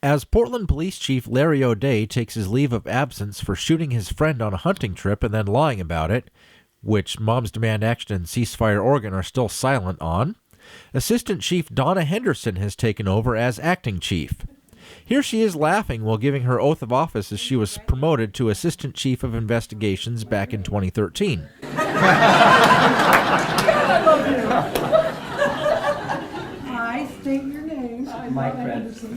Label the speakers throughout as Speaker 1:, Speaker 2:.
Speaker 1: As Portland Police Chief Larry O'Day takes his leave of absence for shooting his friend on a hunting trip and then lying about it, which Moms Demand Action and Ceasefire Oregon are still silent on, Assistant Chief Donna Henderson has taken over as acting chief. Here she is laughing while giving her oath of office as she was promoted to Assistant Chief of Investigations back in 2013.
Speaker 2: I state your name.
Speaker 3: Mike Henderson.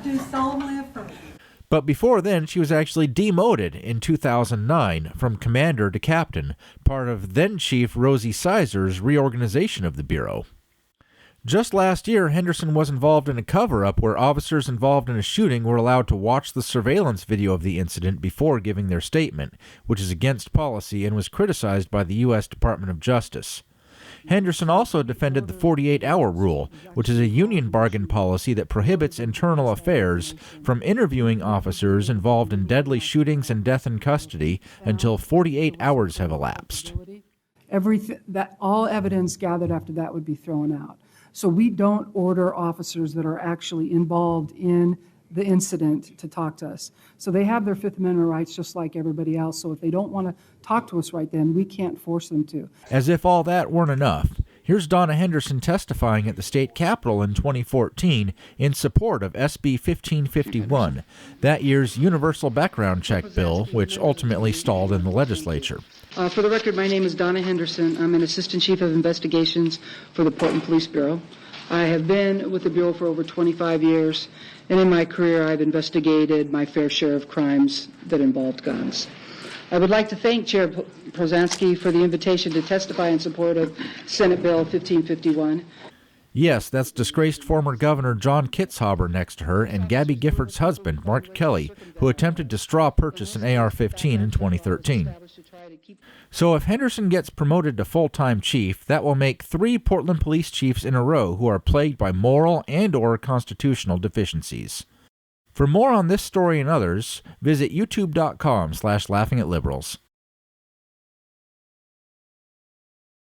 Speaker 2: Do solemnly affirm.
Speaker 1: But before then, she was actually demoted in 2009 from commander to captain, part of then-Chief Rosie Sizer's reorganization of the Bureau. Just last year, Henderson was involved in a cover-up where officers involved in a shooting were allowed to watch the surveillance video of the incident before giving their statement, which is against policy and was criticized by the U.S. Department of Justice. Henderson also defended the 48-hour rule, which is a union bargain policy that prohibits internal affairs from interviewing officers involved in deadly shootings and death in custody until 48 hours have elapsed.
Speaker 4: All evidence gathered after that would be thrown out. So we don't order officers that are actually involved in the incident to talk to us. So they have their Fifth Amendment rights just like everybody else. So if they don't want to talk to us right then, we can't force them to.
Speaker 1: As if all that weren't enough, here's Donna Henderson testifying at the state capitol in 2014 in support of SB 1551, that year's universal background check bill, which ultimately stalled in the legislature.
Speaker 4: For the record, my name is Donna Henderson. I'm an Assistant Chief of Investigations for the Portland Police Bureau. I have been with the Bureau for over 25 years, and in my career I've investigated my fair share of crimes that involved guns. I would like to thank Chair Prozansky for the invitation to testify in support of Senate Bill 1551.
Speaker 1: Yes, that's disgraced former Governor John Kitzhaber next to her and Gabby Gifford's husband, Mark Kelly, who attempted to straw purchase an AR-15 in 2013. So if Henderson gets promoted to full-time chief, that will make 3 Portland police chiefs in a row who are plagued by moral and/or constitutional deficiencies. For more on this story and others, visit youtube.com/laughingatliberals.